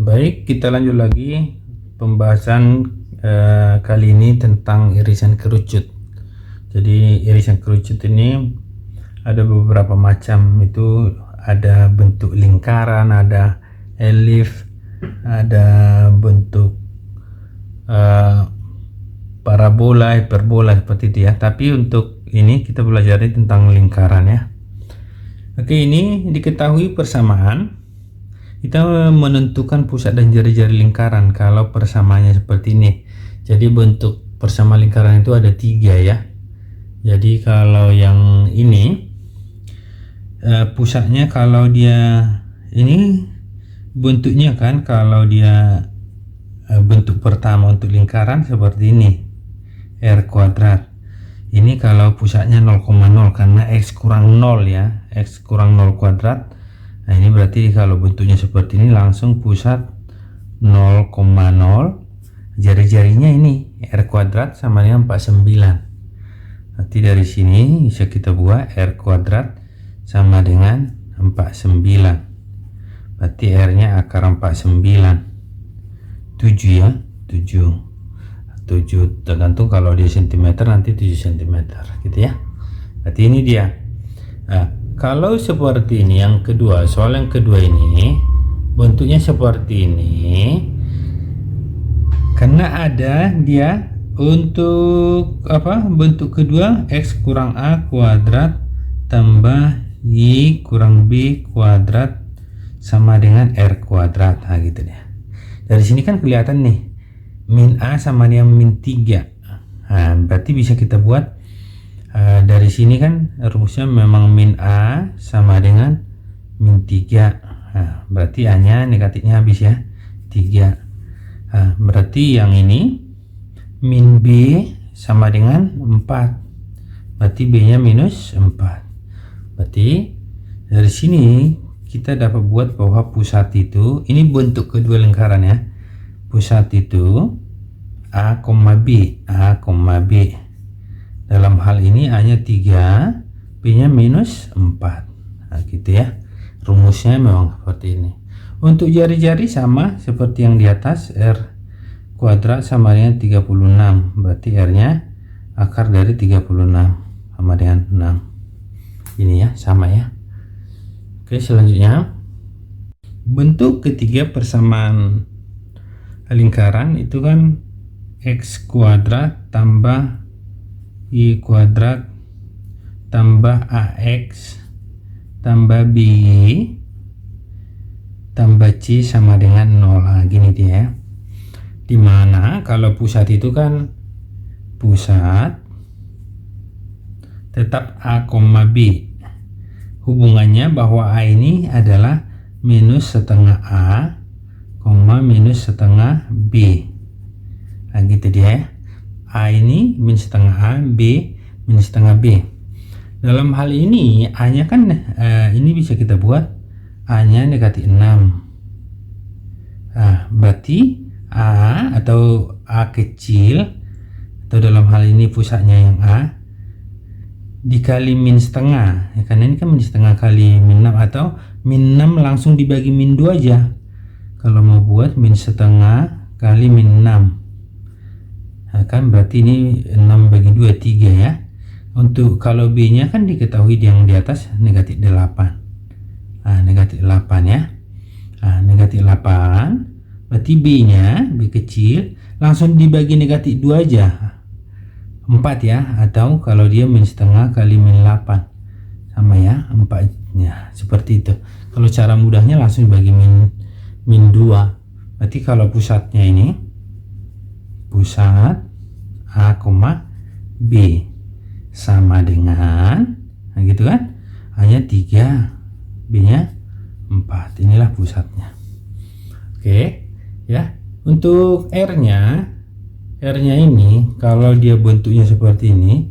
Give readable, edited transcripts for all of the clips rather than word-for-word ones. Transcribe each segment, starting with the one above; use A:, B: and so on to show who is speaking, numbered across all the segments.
A: Baik, kita lanjut lagi pembahasan kali ini tentang irisan kerucut. Jadi irisan kerucut ini ada beberapa macam, itu ada bentuk lingkaran, ada elif, ada bentuk parabola, hiperbola seperti itu ya. Tapi untuk ini kita belajar tentang lingkaran ya. Oke, ini diketahui persamaan. Kita menentukan pusat dan jari-jari lingkaran kalau persamaannya seperti ini. Jadi bentuk persamaan lingkaran itu ada 3 ya. Jadi kalau yang ini pusatnya, kalau dia ini bentuknya kan, kalau dia bentuk pertama untuk lingkaran seperti ini, R kuadrat. Ini kalau pusatnya 0,0 karena X kurang 0 ya, X kurang 0 kuadrat. Nah ini berarti kalau bentuknya seperti ini langsung pusat 0,0, jari-jarinya ini R kuadrat sama dengan 49. Berarti dari sini bisa kita buat R kuadrat sama dengan 49. Berarti R nya akar 49, 7 ya, 7 tergantung, kalau di cm nanti 7 cm gitu ya. Berarti ini dia. Nah, kalau seperti ini, yang kedua, soal yang kedua ini bentuknya seperti ini karena ada dia untuk apa, bentuk kedua X kurang A kuadrat tambah Y kurang B kuadrat sama dengan R kuadrat. Nah gitu deh. Dari sini kan kelihatan nih min A sama dengan min 3. Nah berarti bisa kita buat dari sini kan rumusnya memang min A sama dengan min 3. Nah, berarti A nya negatifnya habis ya, 3. Nah, berarti yang ini min B sama dengan 4. Berarti B nya minus 4. Berarti dari sini kita dapat buat bahwa pusat itu, ini bentuk kedua lingkaran ya, pusat itu A, B, A, B. Dalam hal ini A nya 3, B nya minus 4. Nah gitu ya, rumusnya memang seperti ini. Untuk jari-jari sama seperti yang di atas, R kuadrat sama dengan 36. Berarti R nya akar dari 36 sama dengan 6. Ini ya, sama ya. Oke, selanjutnya bentuk ketiga persamaan lingkaran itu kan X kuadrat tambah Y kuadrat tambah AX tambah B tambah C sama dengan 0. Nah, gini dia ya. Dimana kalau pusat itu kan pusat tetap A, B. Hubungannya bahwa A ini adalah minus setengah A, minus setengah B. Nah gitu dia ya. A ini minus setengah A, B minus setengah B. Dalam hal ini A nya kan ini bisa kita buat A nya negatif 6. Nah berarti A atau A kecil, atau dalam hal ini pusatnya yang A, dikali min setengah ya, karena ini kan min setengah kali min 6, atau min 6 langsung dibagi min 2 aja kalau mau buat min setengah kali min 6. Nah, kan berarti ini 6 bagi 2, 3 ya. Untuk kalau B nya kan diketahui yang di atas negatif 8. Nah, negatif 8 ya. Nah, negatif 8 berarti B nya, B kecil, langsung dibagi negatif 2 aja, 4 ya. Atau kalau dia min setengah kali min 8 sama ya, 4 ya, seperti itu. Kalau cara mudahnya langsung dibagi min 2. Berarti kalau pusatnya ini, pusat A, B sama dengan, nah gitu kan, A nya 3, B nya 4. Inilah pusatnya. Oke ya. Untuk R nya ini kalau dia bentuknya seperti ini,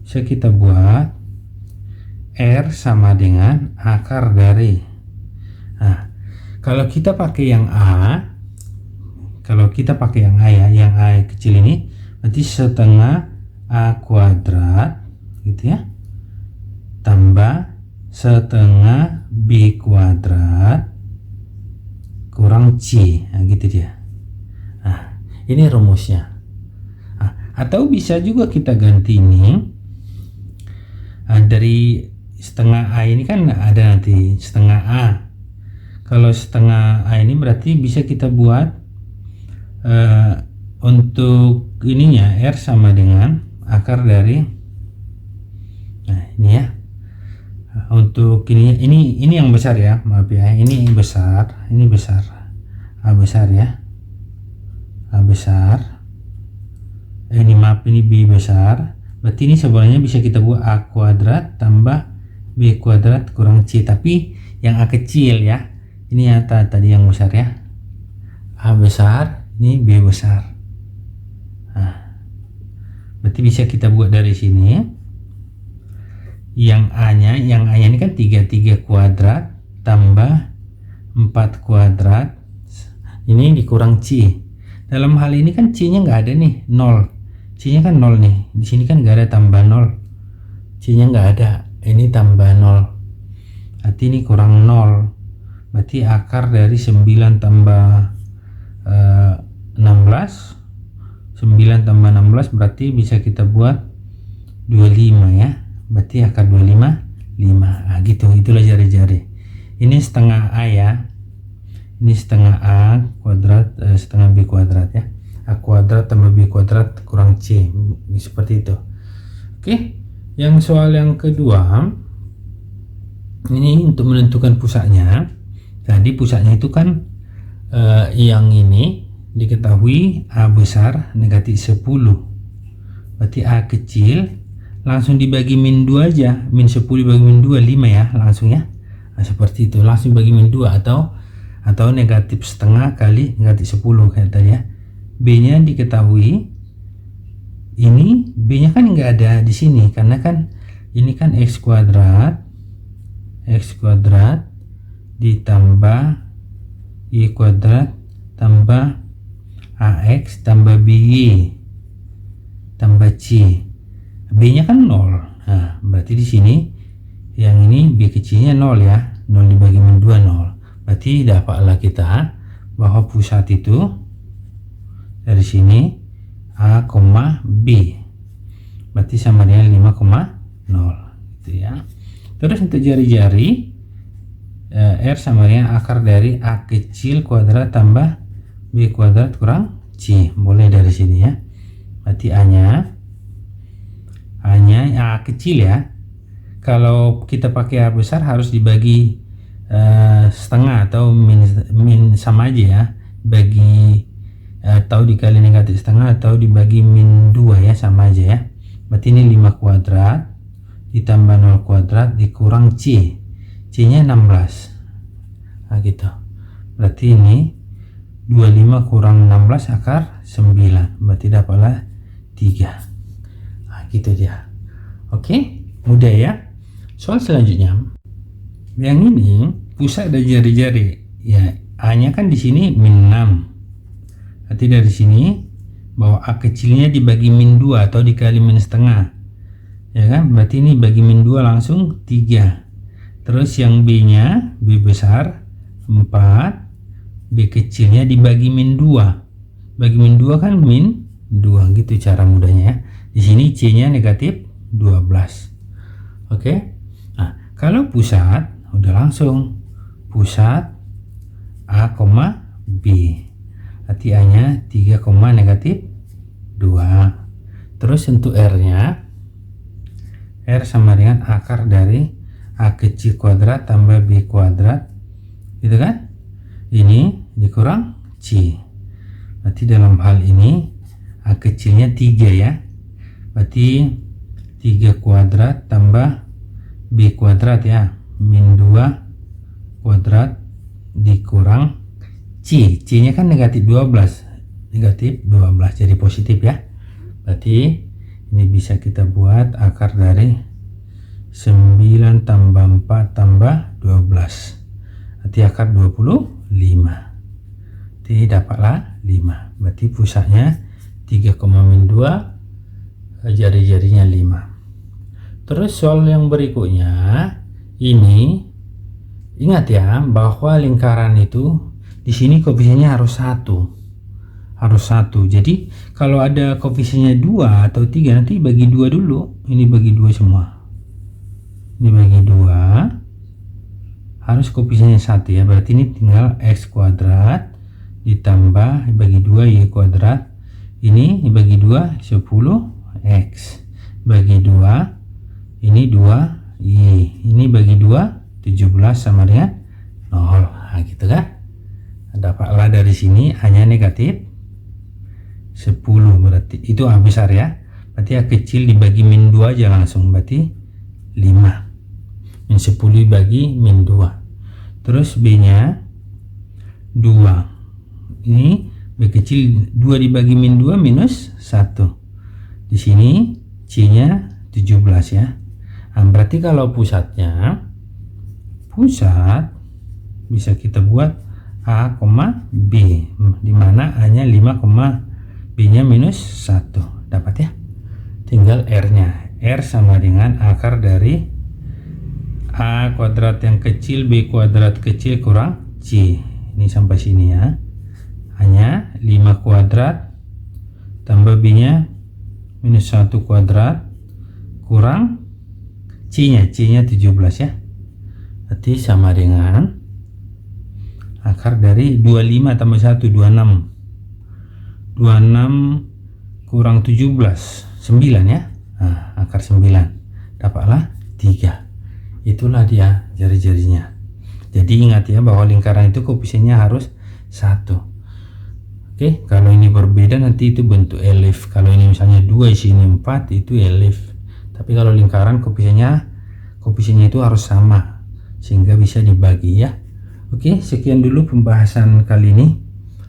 A: bisa kita buat R sama dengan akar dari, nah kalau kita pakai yang A, ya, yang A kecil ini berarti setengah A kuadrat gitu ya, tambah setengah B kuadrat kurang C. Nah, gitu dia. Nah, ini rumusnya. Nah, atau bisa juga kita ganti ini. Nah, dari setengah A ini kan ada nanti setengah A. Kalau setengah A ini berarti bisa kita buat untuk ininya R sama dengan akar dari, nah ini ya, untuk ini yang besar ya, maaf ya, ini besar, ini besar, A besar ya, A besar, ini maaf, ini B besar. Berarti ini sebenarnya bisa kita buat A kuadrat tambah B kuadrat kurang C, tapi yang A kecil ya, ini yang tadi yang besar ya, A besar, ini B besar. Nah, berarti bisa kita buat dari sini yang A nya ini kan 33 kuadrat tambah 4 kuadrat, ini dikurang C. Dalam hal ini kan C nya nggak ada nih, 0, C nya kan 0 nih, di sini kan nggak ada tambah 0, C nya nggak ada, ini tambah 0, berarti ini kurang 0. Berarti akar dari 9 tambah 16, 9 tambah 16 berarti bisa kita buat 25 ya, berarti akar 25 5. Nah, gitu, itulah jari-jari. Ini setengah A ya, ini setengah A kuadrat setengah B kuadrat ya, A kuadrat tambah B kuadrat kurang C, seperti itu. Oke, yang soal yang kedua ini untuk menentukan pusatnya. Tadi pusatnya itu kan yang ini diketahui A besar negatif 10, berarti A kecil langsung dibagi min 2 aja, min 10 dibagi min 2 5 ya, langsung ya. Nah, seperti itu, langsung bagi min 2 atau negatif setengah kali negatif 10 kayak tadi ya. B nya diketahui, ini B nya kan nggak ada di sini karena kan ini kan x kuadrat ditambah y kuadrat tambah ax tambah by tambah c. B nya kan 0. Nah, berarti di sini yang ini b kecilnya 0 ya, 0 dibagi min 2 0. Berarti dapatlah kita bahwa pusat itu dari sini A, B, berarti sama dengan 5,0 gitu ya. Terus untuk jari-jari R sama dengan akar dari A kecil kuadrat tambah B kuadrat kurang C, boleh dari sini ya. Berarti A kecil ya, kalau kita pakai A besar harus dibagi setengah atau min sama aja ya, bagi atau dikali negatif setengah atau dibagi min 2 ya, sama aja ya. Berarti ini 5 kuadrat ditambah 0 kuadrat dikurang C, C nya 16. Nah gitu, berarti ini 25 kurang 16 akar 9, berarti dapatlah 3. Nah gitu dia. Oke, mudah ya. Soal selanjutnya, yang ini pusat dan jari-jari ya, A nya kan di sini min 6, berarti dari sini bahwa A kecilnya dibagi min 2 atau dikali min setengah ya kan, berarti ini bagi min 2 langsung 3. Terus yang B nya, B besar 4, B kecilnya dibagi min 2, bagi min 2 kan min 2, gitu cara mudahnya ya. Di sini C nya negatif 12. Oke. Nah, kalau pusat udah langsung pusat A, B, berarti A nya 3, negatif 2. Terus untuk R nya, R sama dengan akar dari A kecil kuadrat tambah B kuadrat gitu kan, ini dikurang C. Berarti dalam hal ini A kecilnya 3 ya, berarti 3 kuadrat tambah B kuadrat ya, min 2 kuadrat dikurang C. C nya kan negatif 12, jadi positif ya. Berarti ini bisa kita buat akar dari 9 tambah 4 tambah 12, berarti akar 25. Berarti dapatlah 5. Berarti pusatnya 3, min 2, jari-jarinya 5. Terus soal yang berikutnya ini, ingat ya bahwa lingkaran itu di sini koefisiennya harus 1. Jadi kalau ada koefisiennya 2 atau 3, nanti bagi 2 dulu. Ini bagi 2 semua. Ini bagi 2. Harus koefisiennya 1 ya. Berarti ini tinggal x kuadrat ditambah bagi 2 y kuadrat. Ini bagi 2 10x. Bagi 2 ini 2y. Ini bagi 2 17 sama dengan 0. Nah, gitu kan? Dapatlah dari sini hanya negatif 10, berarti itu A besar ya. Berarti A kecil dibagi min 2 aja langsung, berarti 5. Min 10 dibagi min 2. Terus B nya 2. Ini B kecil 2 dibagi min 2 minus 1. Di sini C nya 17 ya. Nah, berarti kalau pusat bisa kita buat A, B, dimana A nya 5, B nya minus 1. Dapat ya. Tinggal R nya. R sama dengan akar dari A kuadrat yang kecil B kuadrat kecil kurang C. Ini sampai sini ya. Hanya 5 kuadrat tambah B nya minus 1 kuadrat kurang C nya 17 ya. Berarti sama dengan akar dari 25 tambah 1 26 kurang 17 9 ya. Nah, akar 9 dapatlah 3. Itulah dia jari-jarinya. Jadi ingat ya bahwa lingkaran itu koefisiennya harus 1. Oke, kalau ini berbeda nanti itu bentuk elif. Kalau ini misalnya 2 sini 4 itu elif. Tapi kalau lingkaran koefisiennya itu harus sama sehingga bisa dibagi ya. Oke, sekian dulu pembahasan kali ini.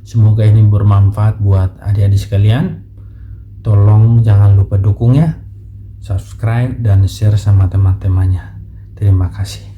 A: Semoga ini bermanfaat buat adik-adik sekalian. Tolong jangan lupa dukung ya, subscribe dan share sama teman-temannya. Terima kasih.